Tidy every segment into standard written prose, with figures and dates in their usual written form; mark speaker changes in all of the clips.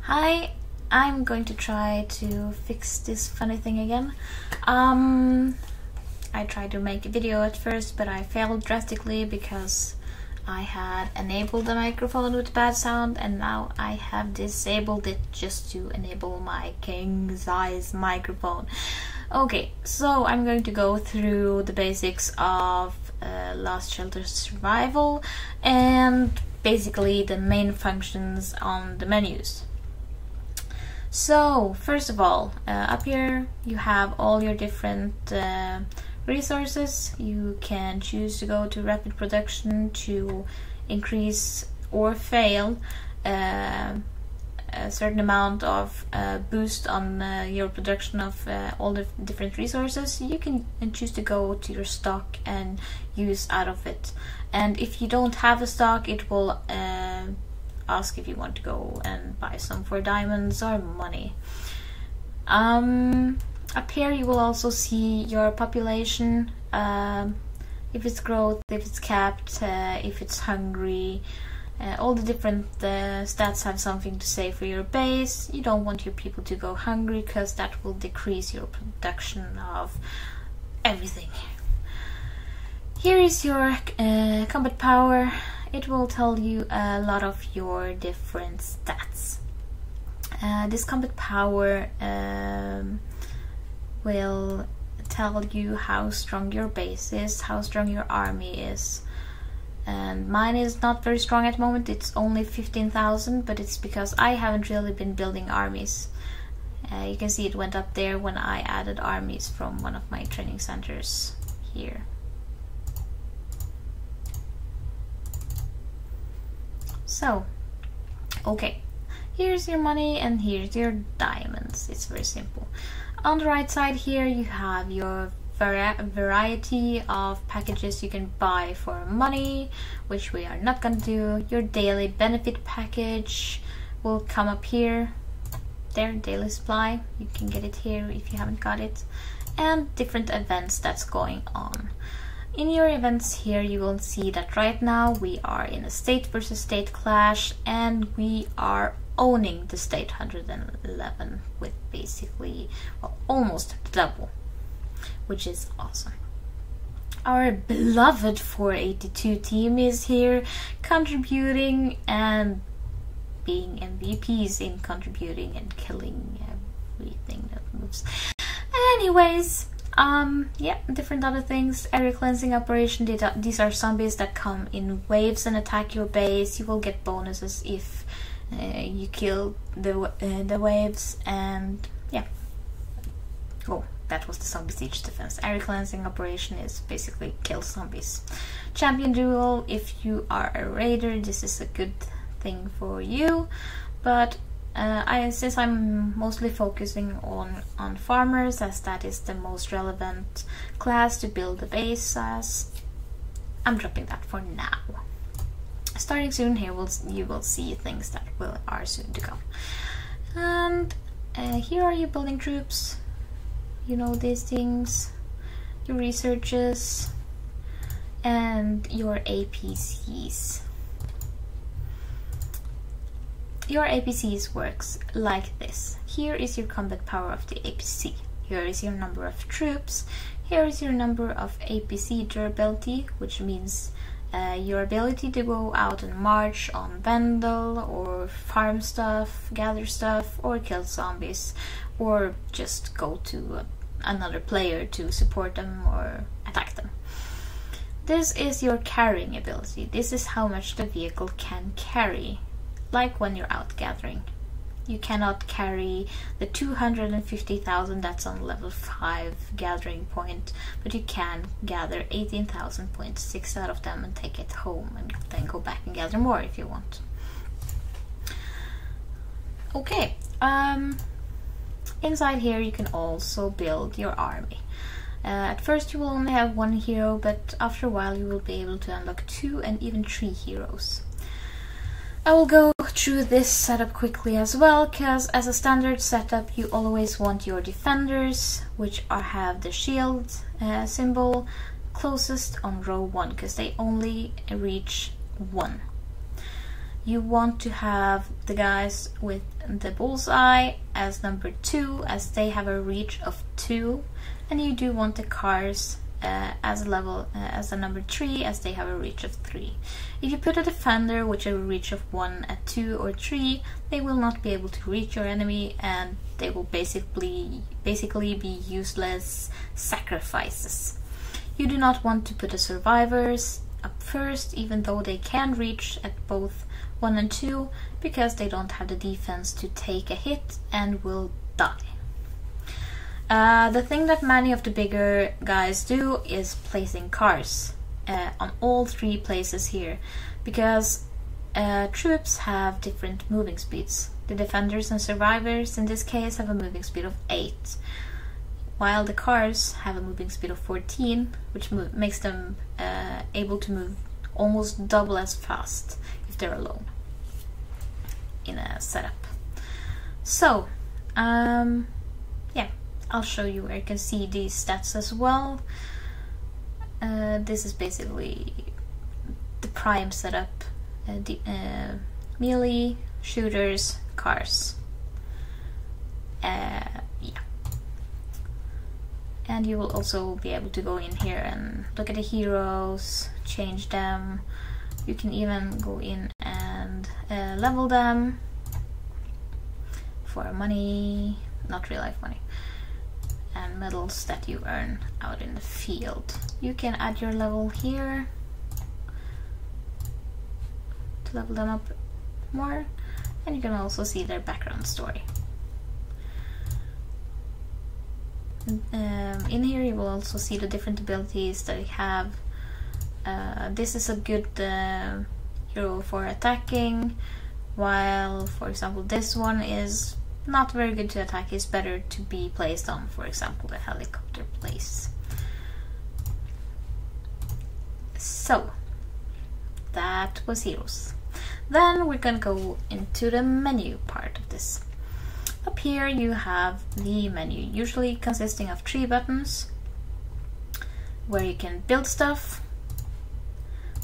Speaker 1: Hi, I'm going to try to fix this funny thing again. I tried to make a video at first, but I failed drastically because I had enabled the microphone with bad sound, and now I have disabled it just to enable my king size microphone. Okay, so I'm going to go through the basics of Lost Shelter Survival and basically the main functions on the menus. So first of all, up here you have all your different resources. You can choose to go to rapid production to increase or fail a certain amount of boost on your production of all the different resources. You can choose to go to your stock and use out of it, and if you don't have a stock, it will ask if you want to go and buy some for diamonds or money. Up here you will also see your population, if it's growth, if it's capped, if it's hungry. All the different stats have something to say for your base. You don't want your people to go hungry because that will decrease your production of everything. Here is your combat power. It will tell you a lot of your different stats. This combat power will tell you how strong your base is, how strong your army is. And mine is not very strong at the moment, it's only 15,000, but it's because I haven't really been building armies. You can see it went up there when I added armies from one of my training centers here. So, okay, here's your money and here's your diamonds. It's very simple. On the right side here you have your variety of packages you can buy for money, which we are not going to do. Your daily benefit package will come up here. There, daily supply, you can get it here if you haven't got it, and different events that's going on. In your events here you will see that right now we are in a state versus state clash, and we are owning the state 111 with basically, well, almost double, which is awesome. Our beloved 482 team is here contributing and being MVPs in contributing and killing everything that moves. Anyways, yeah, different other things. Area cleansing operation. These are zombies that come in waves and attack your base. You will get bonuses if you kill the waves, and yeah. Oh, that was the zombie siege defense. Area cleansing operation is basically kill zombies. Champion duel. If you are a raider, this is a good thing for you, but since I'm mostly focusing on farmers, as that is the most relevant class to build the base as, I'm dropping that for now. Starting soon here you will see things that are soon to come. And here are your building troops. You know these things, your researches, and your APCs. Your APCs works like this. Here is your combat power of the APC. Here is your number of troops. Here is your number of APC durability, which means your ability to go out and march on Vandal, or farm stuff, gather stuff, or kill zombies, or just go to another player to support them or attack them. This is your carrying ability. This is how much the vehicle can carry. Like when you're out gathering, you cannot carry the 250,000 that's on level 5 gathering point, but you can gather 18,000 points, 6 out of them, and take it home, and then go back and gather more if you want. Okay, inside here you can also build your army. At first you will only have 1 hero, but after a while you will be able to unlock 2 and even 3 heroes. I will go through this setup quickly as well, because as a standard setup you always want your defenders, which have the shield symbol closest on row 1, because they only reach 1. you want to have the guys with the bullseye as number 2, as they have a reach of 2, and you do want the cars as a number 3, as they have a reach of 3. If you put a defender with a reach of 1 at 2 or 3, they will not be able to reach your enemy, and they will basically be useless sacrifices. You do not want to put the survivors up first, even though they can reach at both 1 and 2, because they don't have the defense to take a hit and will die. The thing that many of the bigger guys do is placing cars on all 3 places here, because troops have different moving speeds. The defenders and survivors in this case have a moving speed of 8, while the cars have a moving speed of 14, which makes them able to move almost double as fast if they're alone in a setup. So, yeah, I'll show you where you can see these stats as well. This is basically the prime setup, melee, shooters, cars. Yeah. And you will also be able to go in here and look at the heroes, change them. You can even go in and level them for money, not real life money, and medals that you earn out in the field. You can add your level here to level them up more, and you can also see their background story. In here you will also see the different abilities that they have. This is a good hero for attacking, while for example this one is not very good to attack. It's better to be placed on, for example, the helicopter place. So that was heroes. Then we're gonna go into the menu part of this. Up here you have the menu, usually consisting of 3 buttons, where you can build stuff,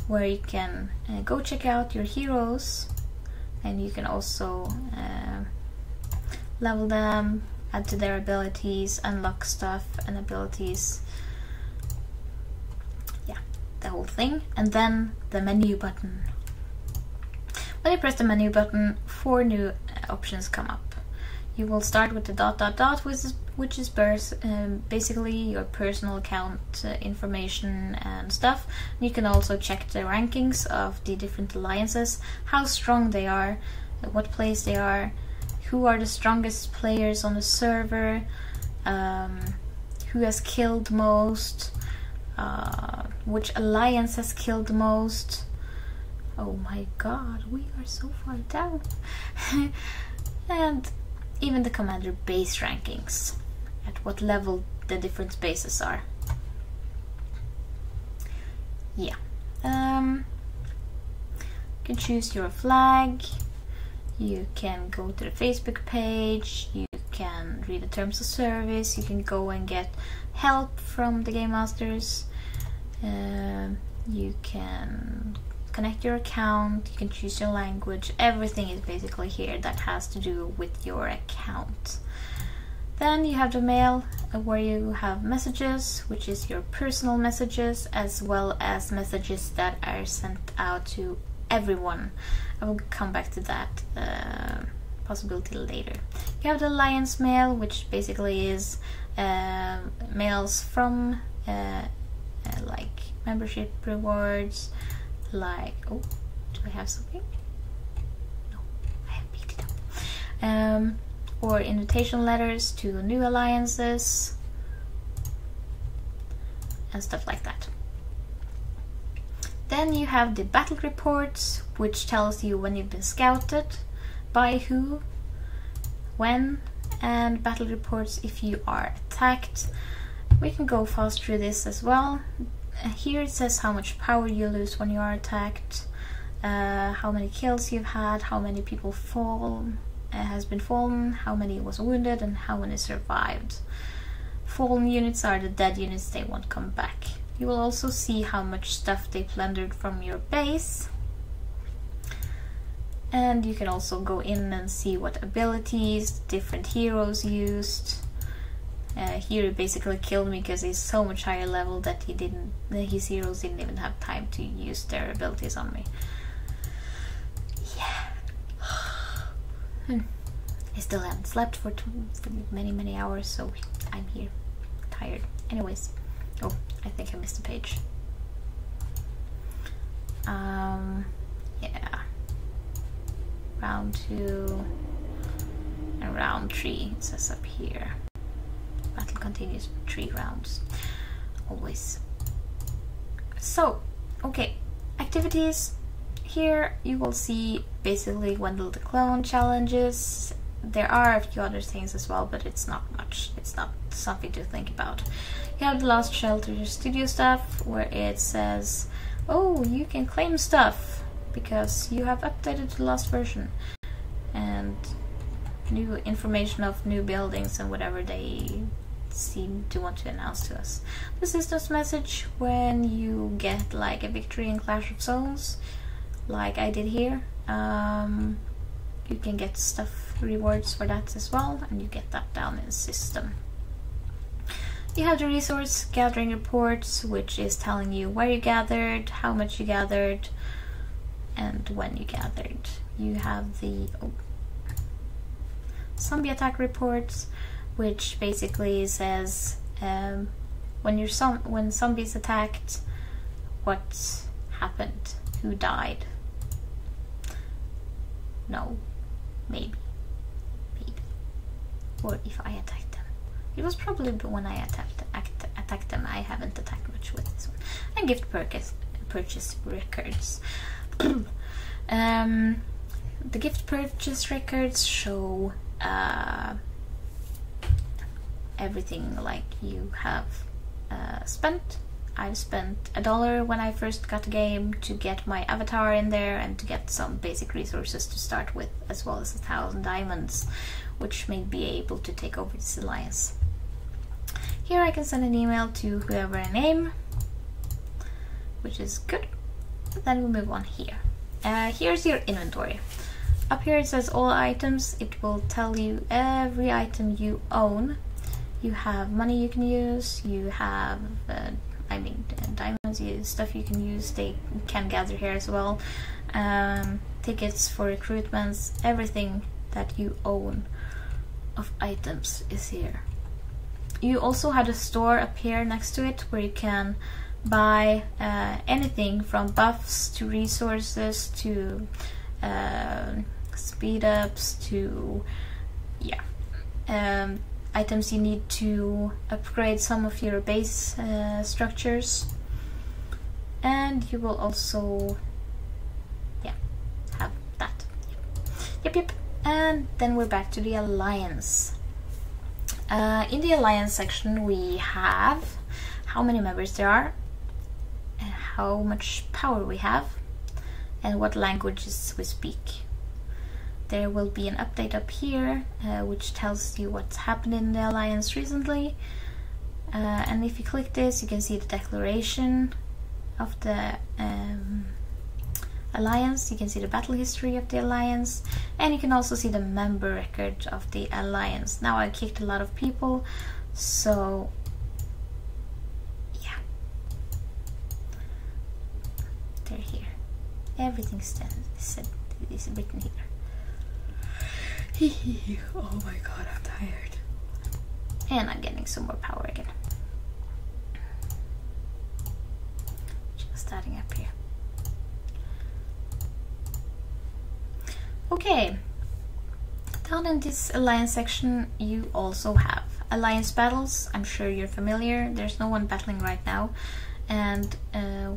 Speaker 1: where you can go check out your heroes, and you can also level them, add to their abilities, unlock stuff and abilities. Yeah, the whole thing. And then the menu button. When you press the menu button, 4 new options come up. You will start with the ... which is basically your personal account information and stuff. You can also check the rankings of the different alliances, how strong they are, what place they are, who are the strongest players on the server, who has killed most, which alliance has killed most. Oh my god, we are so far down. And even the commander base rankings, at what level the different bases are. Yeah. You can choose your flag, you can go to the Facebook page, you can read the terms of service, you can go and get help from the game masters, you can connect your account, you can choose your language. Everything is basically here that has to do with your account. Then you have the mail, where you have messages, which is your personal messages, as well as messages that are sent out to everyone. I will come back to that possibility later. You have the alliance mail, which basically is mails from like membership rewards, like, oh, do I have something? No, I have picked it up. Or invitation letters to new alliances and stuff like that. Then you have the battle reports, which tells you when you've been scouted, by who, when, and battle reports if you are attacked. We can go fast through this as well. Here it says how much power you lose when you are attacked, how many kills you've had, how many people has been fallen, how many was wounded, and how many survived. Fallen units are the dead units, they won't come back. You will also see how much stuff they plundered from your base. And you can also go in and see what abilities different heroes used. Here he basically killed me because he's so much higher level that his heroes didn't even have time to use their abilities on me. Yeah. I still haven't slept for many hours, so I'm here, tired. Anyways, oh, I think I missed a page. Yeah. Round 2 and round 3, it says up here. Battle continues for 3 rounds, always. So, okay, activities. Here you will see basically Wendell the Clone challenges. There are a few other things as well, but it's not much. It's not something to think about. You have the Lost Shelter Studio stuff, where it says, oh, you can claim stuff because you have updated the last version. And new information of new buildings and whatever they seem to want to announce to us. The systems message when you get like a victory in Clash of Zones, like I did here. You can get stuff rewards for that as well, and you get that down in the system. You have the resource gathering reports, which is telling you where you gathered, how much you gathered, and when you gathered. You have the zombie attack reports, which basically says when zombies attacked, what happened, who died. No, maybe, or if I attacked them. It was probably when I attacked them. I haven't attacked much with this one. And gift purchase records. The gift purchase records show everything like you have spent. I've spent $1 when I first got the game to get my avatar in there and to get some basic resources to start with, as well as 1,000 diamonds, which may be able to take over this alliance. Here I can send an email to whoever I name, which is good. Then we move on here. Here's your inventory. Up here it says all items. It will tell you every item you own. You have money you can use, you have diamonds, stuff you can use, they can gather here as well. Tickets for recruitments, everything that you own of items is here. You also have a store up here next to it where you can buy anything from buffs to resources to speed ups to items you need to upgrade some of your base structures. And you will also have that. Yep. And then we're back to the Alliance. In the Alliance section we have how many members there are, and how much power we have, and what languages we speak. There will be an update up here which tells you what's happened in the Alliance recently. And if you click this, you can see the declaration of the Alliance. You can see the battle history of the Alliance, and you can also see the member record of the Alliance. Now I kicked a lot of people, so yeah, they're here. Everything is written here. Oh my god, I'm tired. And I'm getting some more power again. Just starting up here. Okay. Down in this Alliance section you also have Alliance battles. I'm sure you're familiar. There's no one battling right now. And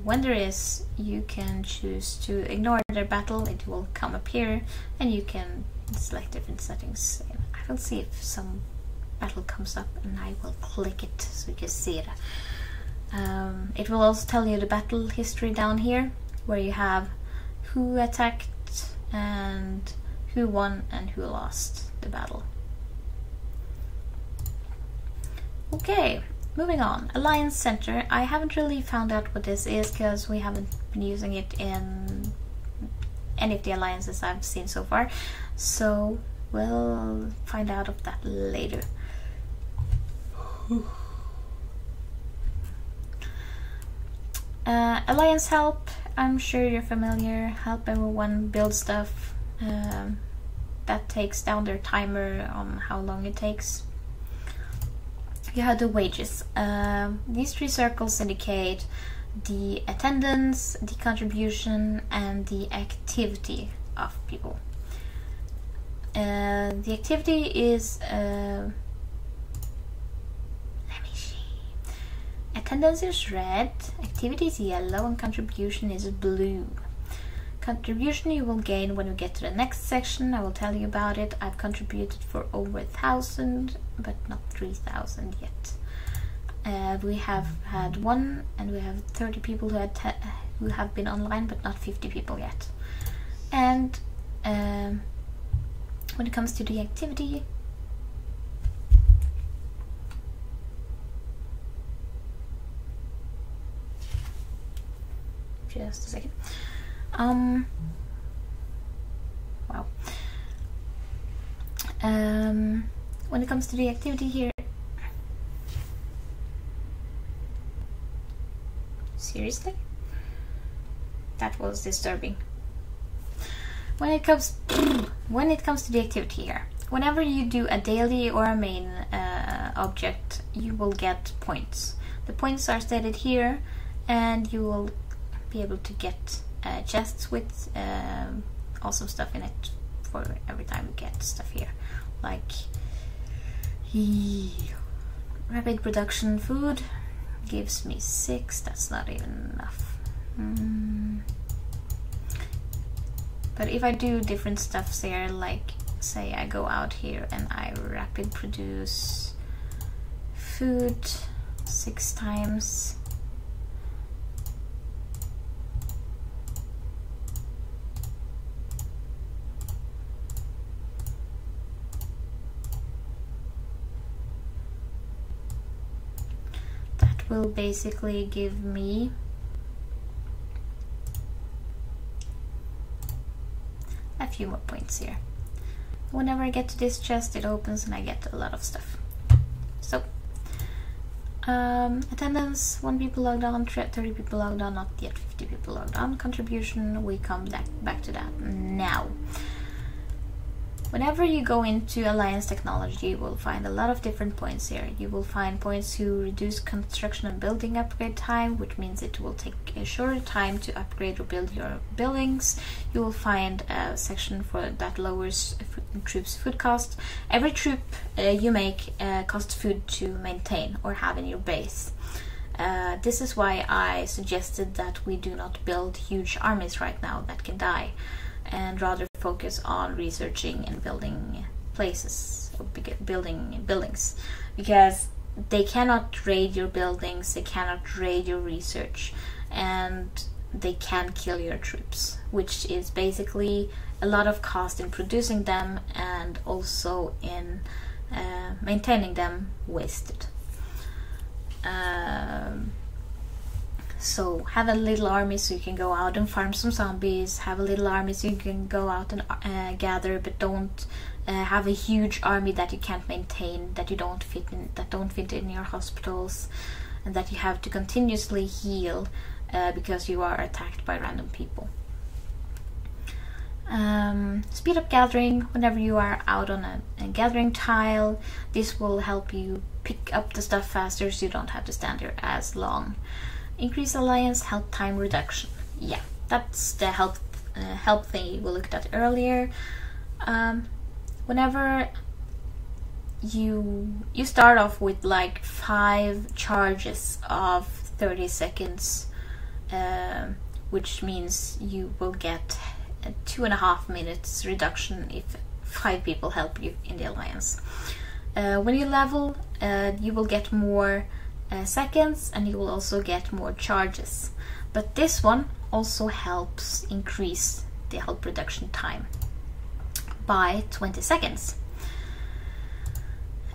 Speaker 1: when there is, you can choose to ignore their battle. It will come up here and you can select different settings. I will see if some battle comes up and I will click it so you can see it. It will also tell you the battle history down here, where you have who attacked and who won and who lost the battle. Okay, moving on. Alliance Center. I haven't really found out what this is because we haven't been using it in any of the alliances I've seen so far. So we'll find out of that later. Alliance help, I'm sure you're familiar. Help everyone build stuff. That takes down their timer on how long it takes. You have the wages. These three circles indicate the attendance, the contribution, and the activity of people. The activity is let me see. Attendance is red, activity is yellow, and contribution is blue. Contribution you will gain when we get to the next section. I will tell you about it. I've contributed for over 1,000, but not 3,000 yet. We have had one, and we have 30 people who have been online, but not 50 people yet. And when it comes to the activity, just a second. Wow. When it comes to the activity here, seriously? That was disturbing. When it comes to the activity here, whenever you do a daily or a main object, you will get points. The points are stated here, and you will be able to get chests with awesome stuff in it for every time you get stuff here, like rapid production food gives me 6. That's not even enough. But if I do different stuffs here, like say I go out here and I rapid produce food 6 times, will basically give me a few more points here. Whenever I get to this chest, it opens and I get a lot of stuff. So attendance, 1 people logged on, 30 people logged on, not yet 50 people logged on. Contribution, we come back to that now. Whenever you go into Alliance Technology, you will find a lot of different points here. You will find points to reduce construction and building upgrade time, which means it will take a shorter time to upgrade or build your buildings. You will find a section for that lowers troops' food cost. Every troop you make costs food to maintain or have in your base. This is why I suggested that we do not build huge armies right now that can die, and rather focus on researching and building places, or building buildings, because they cannot raid your buildings, they cannot raid your research, and they can kill your troops, which is basically a lot of cost in producing them and also in maintaining them wasted. So have a little army so you can go out and farm some zombies, have a little army so you can go out and gather, but don't have a huge army that you can't maintain, that you don't fit in your hospitals, and that you have to continuously heal because you are attacked by random people. Speed up gathering whenever you are out on a gathering tile. This will help you pick up the stuff faster so you don't have to stand there as long. Increase alliance help time reduction. Yeah, that's the help thing we looked at earlier. Whenever you start off with like 5 charges of 30 seconds, which means you will get a 2.5 minutes reduction if 5 people help you in the alliance. When you level, you will get more seconds, and you will also get more charges, but this one also helps increase the help reduction time by 20 seconds.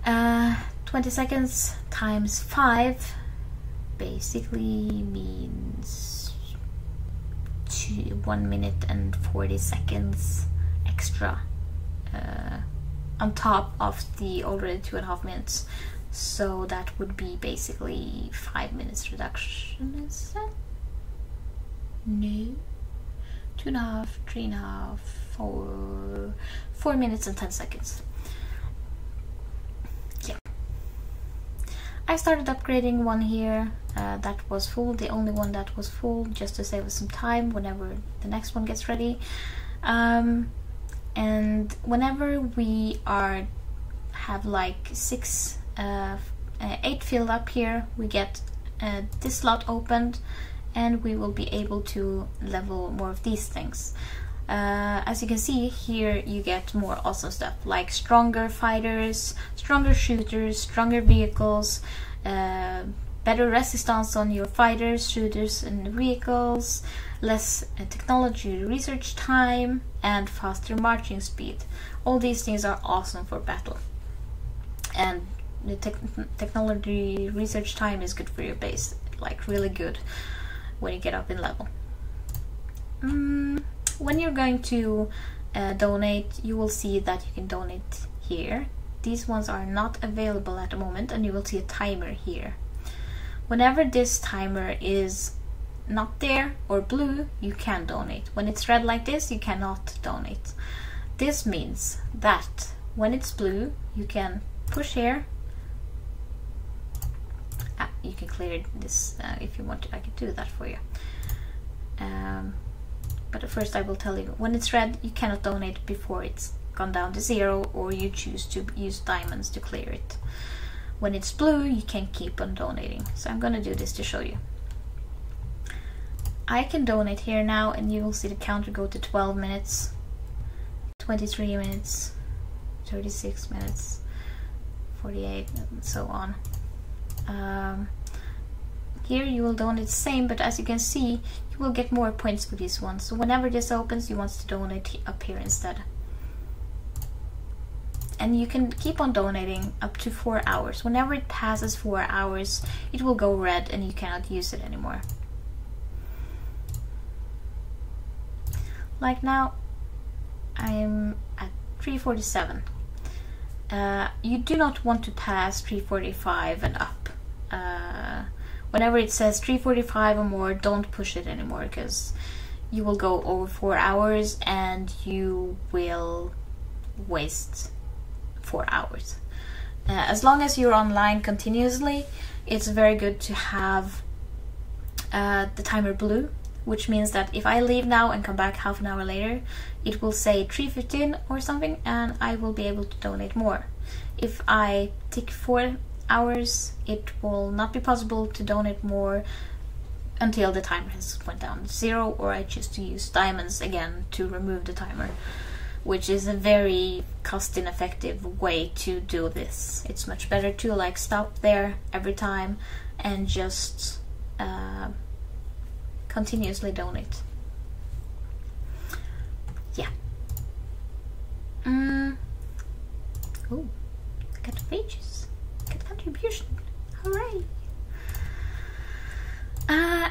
Speaker 1: 20 seconds times 5 basically means 1 minute and 40 seconds extra on top of the already 2.5 minutes. So that would be basically 5 minutes reduction, is that? No. 2.5, 3.5, 4 minutes and 10 seconds. Yeah. I started upgrading one here that was full, the only one that was full, just to save us some time whenever the next one gets ready. And whenever we have like 8 filled up here, we get this slot opened, and we will be able to level more of these things. As you can see here, you get more awesome stuff like stronger fighters, stronger shooters, stronger vehicles, better resistance on your fighters, shooters and vehicles, less technology research time, and faster marching speed. All these things are awesome for battle. And the technology research time is good for your base, like really good when you get up in level. When you're going to donate, you will see that you can donate here. These ones are not available at the moment, and you will see a timer here. Whenever this timer is not there or blue, you can donate. When it's red like this, you cannot donate. This means that when it's blue, you can push here. You can clear this if you want to. I can do that for you. But first I will tell you, when it's red, you cannot donate before it's gone down to 0, or you choose to use diamonds to clear it. When it's blue, you can keep on donating. So I'm gonna do this to show you. I can donate here now, and you will see the counter go to 12 minutes, 23 minutes, 36 minutes, 48, and so on. Here you will donate the same, but as you can see, you will get more points for this one. So whenever this opens, you want to donate up here instead. And you can keep on donating up to 4 hours. Whenever it passes 4 hours, it will go red and you cannot use it anymore. Like now, I'm at 347. You do not want to pass 345 and up. Whenever it says 345 or more, don't push it anymore, because you will go over 4 hours and you will waste 4 hours. As long as you're online continuously, it's very good to have the timer blue, which means that if I leave now and come back half an hour later, it will say 3:15 or something, and I will be able to donate more. If I tick 4 hours, it will not be possible to donate more until the timer has went down to 0, or I choose to use diamonds again to remove the timer, which is a very cost-ineffective way to do this. It's much better to like stop there every time and just continuously donate. Yeah. Oh, I got wages. I got contribution. Hooray!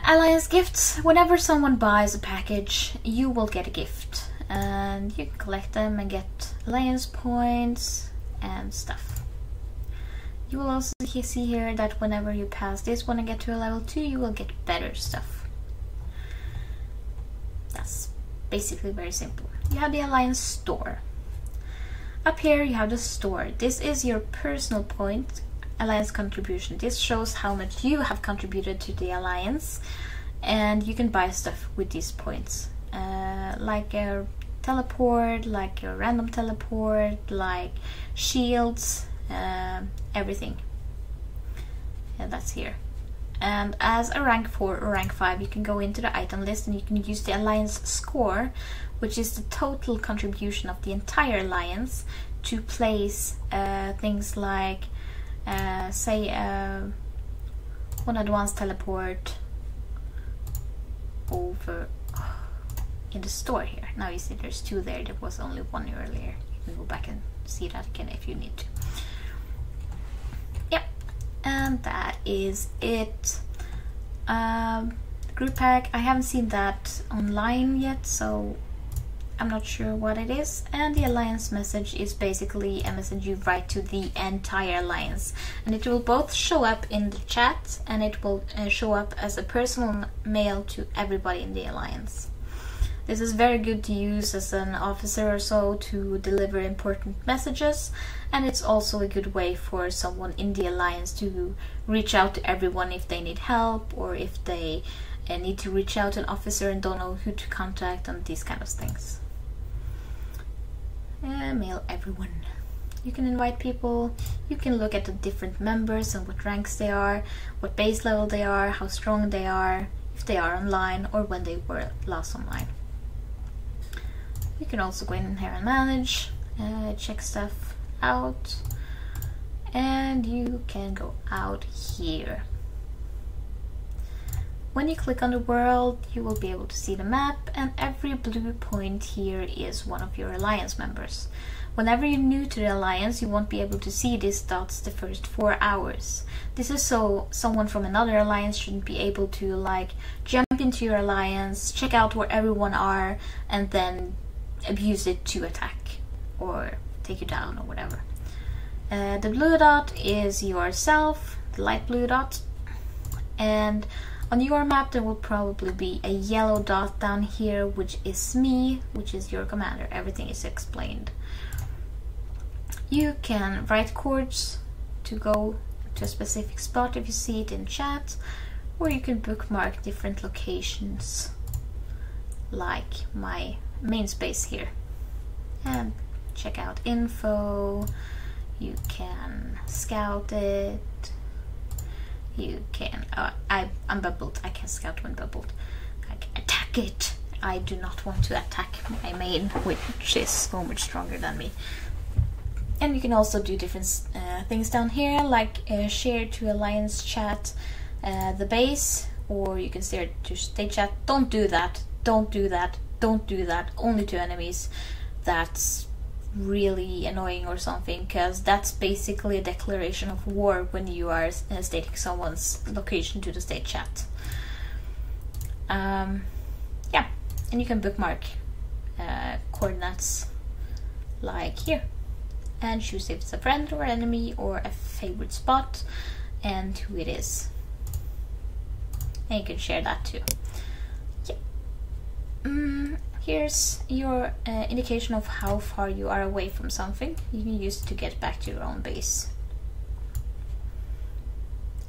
Speaker 1: Alliance gifts. Whenever someone buys a package, you will get a gift. And you can collect them and get alliance points and stuff. You will also see here that whenever you pass this one and get to a level 2, you will get better stuff. That's basically very simple. You have the alliance store. Up here you have the store. This is your personal point alliance contribution. This shows how much you have contributed to the alliance, and you can buy stuff with these points, like a teleport, like a random teleport, like shields, everything. And that's here. And as a rank 4 or rank 5, you can go into the item list and you can use the alliance score, which is the total contribution of the entire alliance, to place things like say one advanced teleport over in the store here. Now you see there's 2 there. There was only 1 earlier. You can go back and see that again if you need to. Yep, and that is it. group pack. I haven't seen that online yet, so I'm not sure what it is. And the alliance message is basically a message you write to the entire alliance, and it will both show up in the chat and it will show up as a personal mail to everybody in the alliance. This is very good to use as an officer or so to deliver important messages, and it's also a good way for someone in the alliance to reach out to everyone if they need help, or if they need to reach out to an officer and don't know who to contact, and these kind of things. Mail everyone. You can invite people, you can look at the different members and what ranks they are, what base level they are, how strong they are, if they are online or when they were last online. You can also go in here and manage, check stuff out, and you can go out here. When you click on the world, you will be able to see the map, and every blue point here is one of your alliance members. Whenever you're new to the alliance, you won't be able to see these dots the first 4 hours. This is so someone from another alliance shouldn't be able to like jump into your alliance, check out where everyone are, and then abuse it to attack or take you down or whatever. The blue dot is yourself, the light blue dot, and on your map there will probably be a yellow dot down here, which is me, which is your commander. Everything is explained. You can write codes to go to a specific spot if you see it in chat, or you can bookmark different locations like my main space here and check out info. You can scout it. You can I'm bubbled. I can scout when bubbled. I can attack it. I do not want to attack my main, which is so much stronger than me. And you can also do different things down here, like share to alliance chat the base, or you can share to state chat. Don't do that. Don't do that. Don't do that. Only to enemies. That's really annoying or something, because that's basically a declaration of war when you are stating someone's location to the state chat. Yeah, and you can bookmark coordinates like here and choose if it's a friend or enemy or a favorite spot and who it is. And you can share that too. Yeah. Here's your indication of how far you are away from something. You can use it to get back to your own base.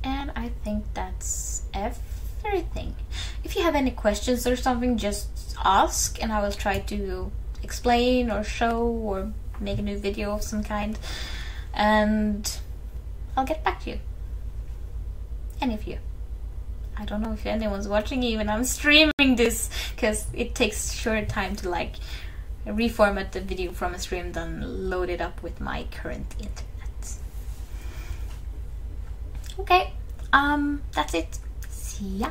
Speaker 1: And I think that's everything. If you have any questions or something, just ask and I will try to explain or show or make a new video of some kind, and I'll get back to you. Any of you. I don't know if anyone's watching even. I'm streaming this because it takes short time to like reformat the video from a stream, then load it up with my current internet. Okay, that's it. See ya.